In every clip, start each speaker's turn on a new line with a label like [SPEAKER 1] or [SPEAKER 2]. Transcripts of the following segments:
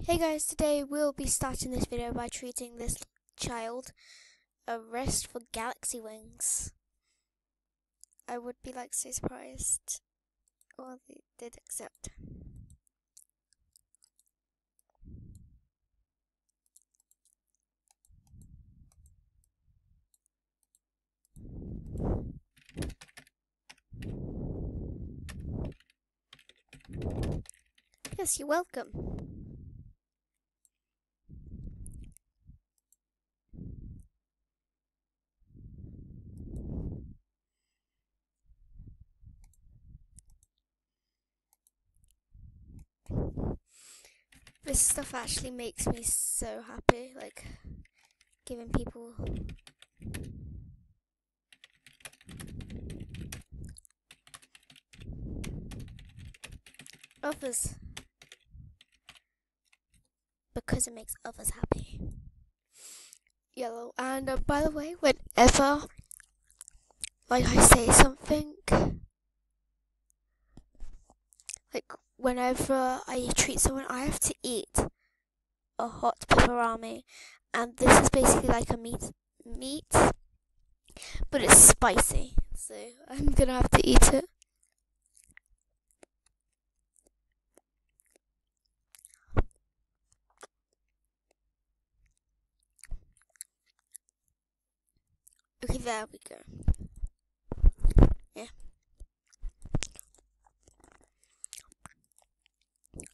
[SPEAKER 1] Hey guys, today we'll be starting this video by treating this child a rest for galaxy wings. I would be so surprised. Well, they did accept. Yes, you're welcome. This stuff actually makes me so happy, like giving people others, because it makes others happy. Yellow. And by the way, whenever I say something, whenever I treat someone, I have to eat a hot pepperami, and this is basically like a meat, but it's spicy, so I'm gonna have to eat it. Okay, there we go. Yeah.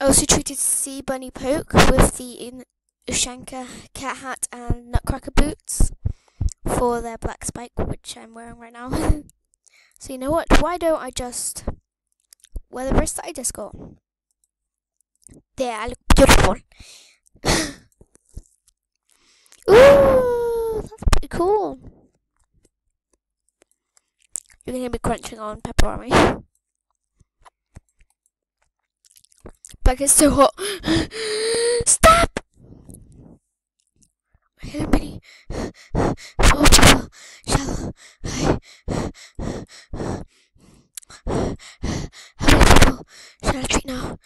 [SPEAKER 1] I also treated Sea Bunny Poke with the Ushanka cat hat and Nutcracker boots for their black spike, which I'm wearing right now. So you know what? Why don't I just wear the wrist that I just got? There, I look beautiful. Ooh, that's pretty cool. You're gonna be crunching on pepperoni. Like it's so hot. Stop! How many people shall I treat now?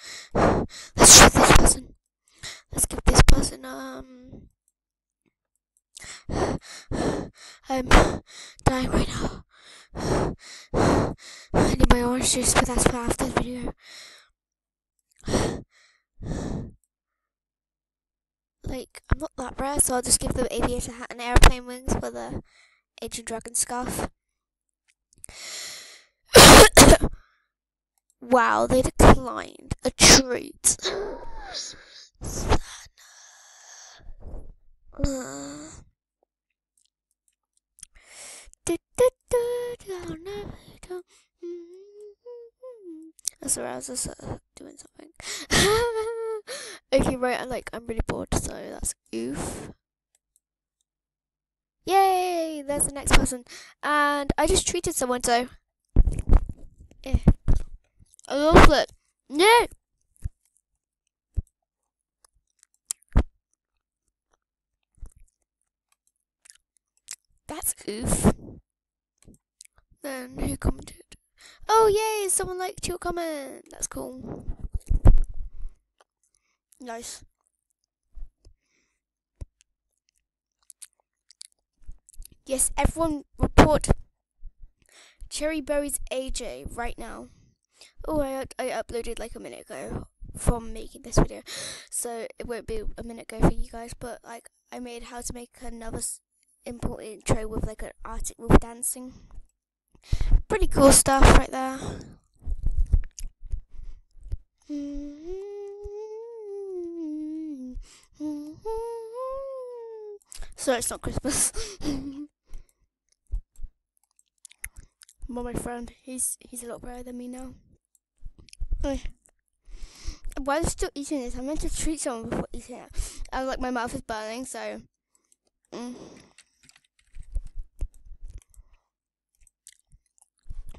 [SPEAKER 1] Let's shoot this person. Let's give this person I'm dying right now. I need my orange juice, but that's for after the video. I'm not that rare, so I'll just give them aviator hat and airplane wings for the Ancient Dragon scarf. Wow, they declined a treat. That's alright, I was just doing something. Okay, right, I'm really bored, so that's oof. Yay, there's the next person. And I just treated someone, so yeah. I love it. Yeah. That's oof. Then who commented? Oh yay, someone liked your comment. That's cool. Nice. Yes, everyone report Cherry Berries AJ right now. Oh, I uploaded a minute ago from making this video, so it won't be a minute ago for you guys, but I made how to make another important intro with an Arctic Wolf dancing. Pretty cool stuff right there. Sorry, it's not Christmas. Well, my friend, he's a lot better than me now. Why are you still eating this? I meant to treat someone before eating it. And my mouth is burning, so.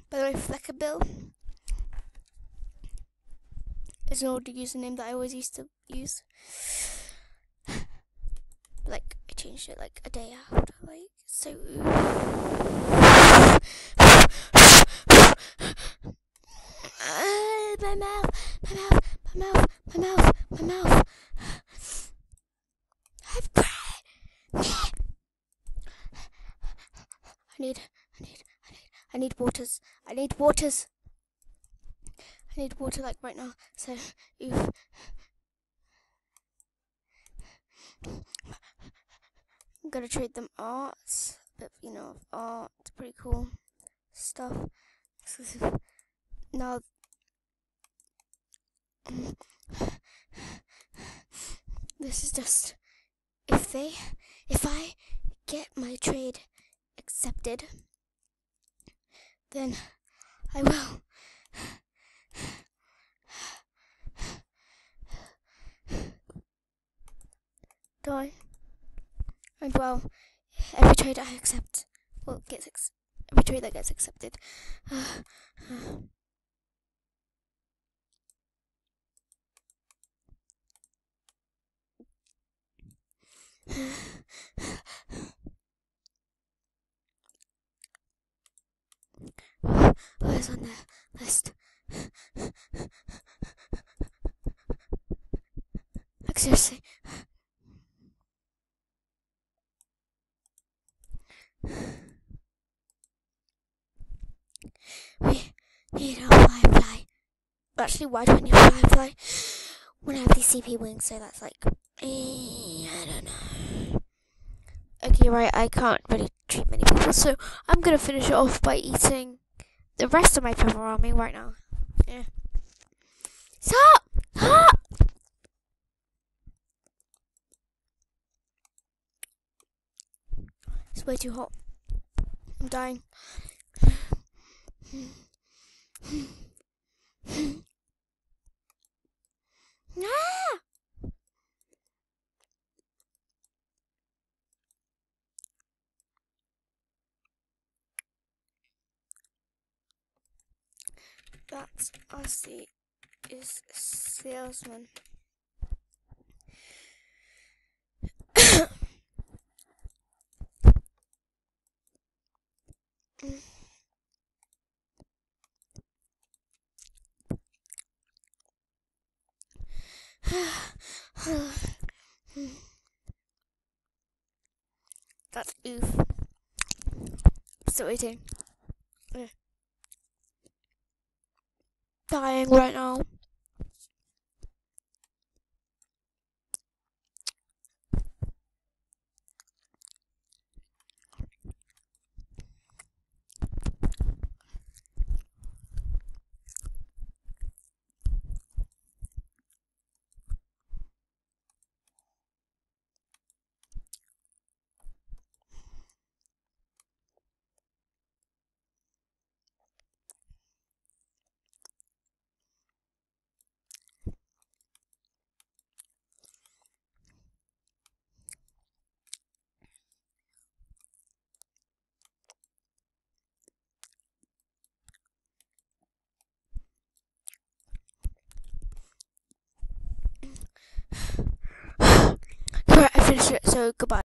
[SPEAKER 1] By the way, Fleckerbill is an older username that I always used to use. I changed it a day after, so. My mouth. need waters. I need waters. I need water like right now. So, oof. I'm gonna trade them arts. But, art, pretty cool stuff. Now, this is just, if I get my trade accepted, then I will die. And well, every trade I accept, every trade that gets accepted. Who's on the list? Like, seriously. We need a firefly. Actually, why do I need a firefly when I have these CP wings? So that's like, I don't know. Okay, right, I can't really treat many people, so I'm gonna finish it off by eating the rest of my pepperoni right now. Yeah. Stop! Stop! It's way too hot. I'm dying. Ah! That's Aussie is salesman. That's oof. Still eating. Dying right now. Alright, I finished it, so goodbye.